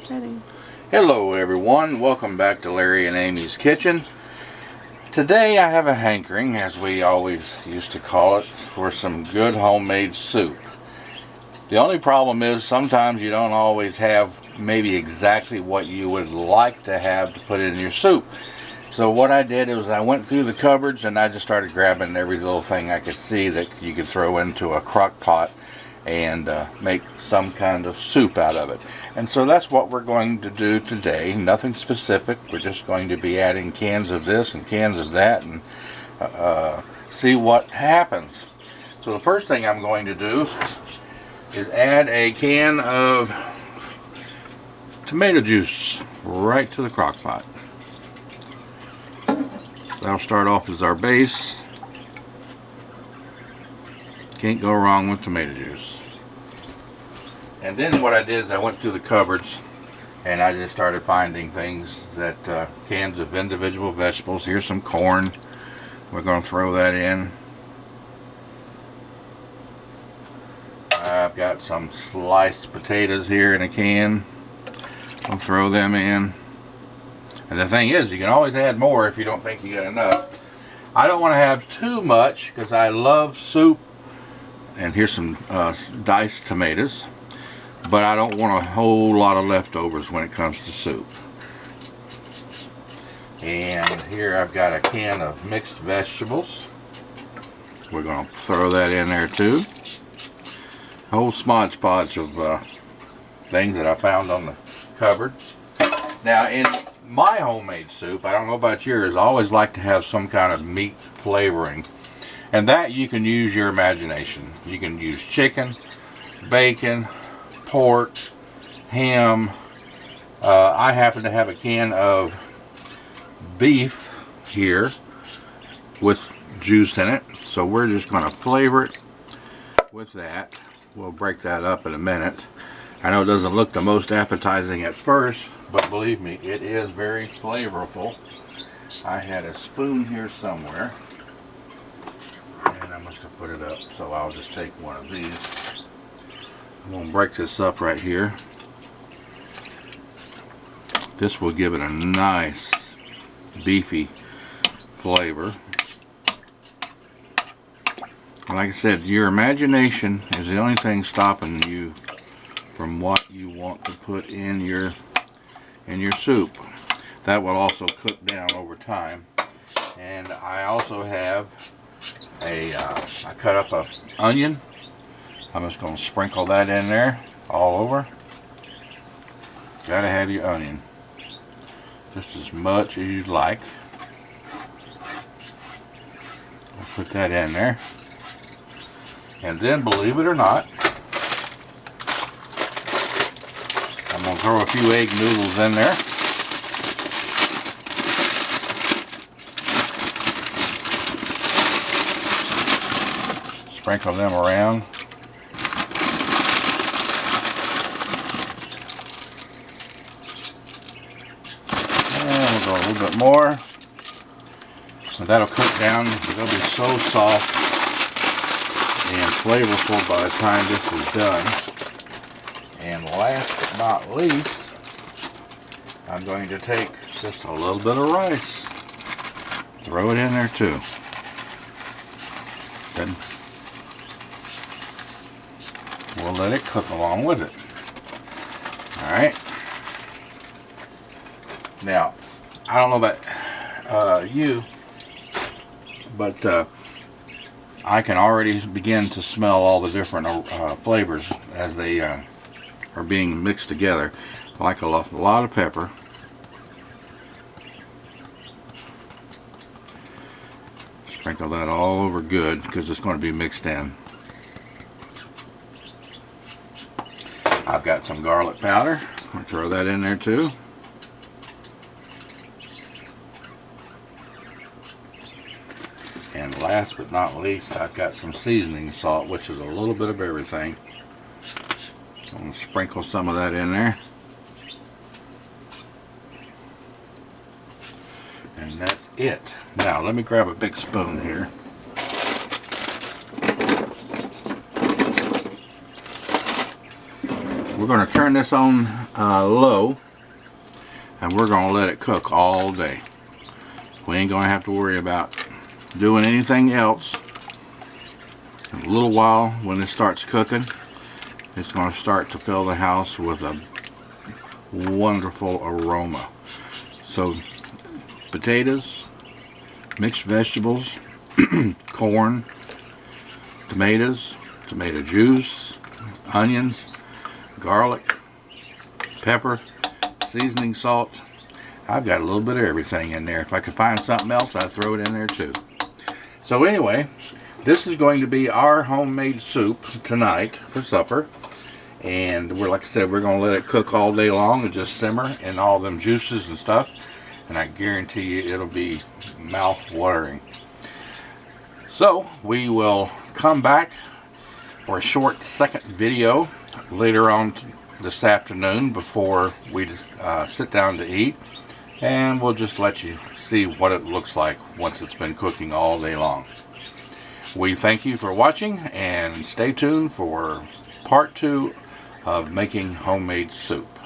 Ready. Hello everyone, welcome back to Larry and Amy's Kitchen. Today I have a hankering, as we always used to call it, for some good homemade soup. The only problem is sometimes you don't always have maybe exactly what you would like to have to put in your soup. So what I did is I went through the cupboards and I just started grabbing every little thing I could see that you could throw into a crock pot and make some kind of soup out of it. And so that's what we're going to do today. Nothing specific. We're just going to be adding cans of this and cans of that and see what happens. So the first thing I'm going to do is add a can of tomato juice right to the crock pot. That'll start off as our base. Can't go wrong with tomato juice. And then what I did is I went through the cupboards and I just started finding things that cans of individual vegetables. Here's some corn. We're going to throw that in. I've got some sliced potatoes here in a can. I'll throw them in. And the thing is, you can always add more if you don't think you got enough. I don't want to have too much because I love soup. And here's some diced tomatoes. But I don't want a whole lot of leftovers when it comes to soup. And here I've got a can of mixed vegetables. We're going to throw that in there too. A whole smodge podge of things that I found on the cupboard. Now in my homemade soup, I don't know about yours, I always like to have some kind of meat flavoring. And that you can use your imagination. You can use chicken, bacon, pork, ham. I happen to have a can of beef here with juice in it. So we're just going to flavor it with that. We'll break that up in a minute. I know it doesn't look the most appetizing at first, but believe me, it is very flavorful. I had a spoon here somewhere. And I must have put it up, so I'll just take one of these. I'm going to break this up right here. This will give it a nice beefy flavor. Like I said, your imagination is the only thing stopping you from what you want to put in your soup. That will also cook down over time. And I also have I cut up an onion. I'm just going to sprinkle that in there all over. Gotta have your onion just as much as you'd like. I'll put that in there. And then, believe it or not, I'm going to throw a few egg noodles in there. Sprinkle them around. And we'll go a little bit more. And that'll cook down. It'll be so soft and flavorful by the time this is done. And last but not least, I'm going to take just a little bit of rice. Throw it in there too. Then we'll let it cook along with it. Alright. Now, I don't know about you, but I can already begin to smell all the different flavors as they are being mixed together. I like a lot of pepper. Sprinkle that all over good because it's going to be mixed in. I've got some garlic powder. I'll throw that in there too. And last but not least, I've got some seasoning salt, which is a little bit of everything. I'm going to sprinkle some of that in there. And that's it. Now, let me grab a big spoon here. We're going to turn this on low, and we're going to let it cook all day. We ain't going to have to worry about doing anything else. In a little while, when it starts cooking, it's going to start to fill the house with a wonderful aroma. So potatoes, mixed vegetables, corn, tomatoes, tomato juice, onions, garlic, pepper, seasoning salt. I've got a little bit of everything in there. If I could find something else, I'd throw it in there too. So anyway, this is going to be our homemade soup tonight for supper. And like I said, we're going to let it cook all day long and just simmer in all them juices and stuff. And I guarantee you it'll be mouth-watering. So we will come back for a short second video later on this afternoon before we just sit down to eat. And we'll just let you see what it looks like once it's been cooking all day long. We thank you for watching, and stay tuned for part 2 of making homemade soup.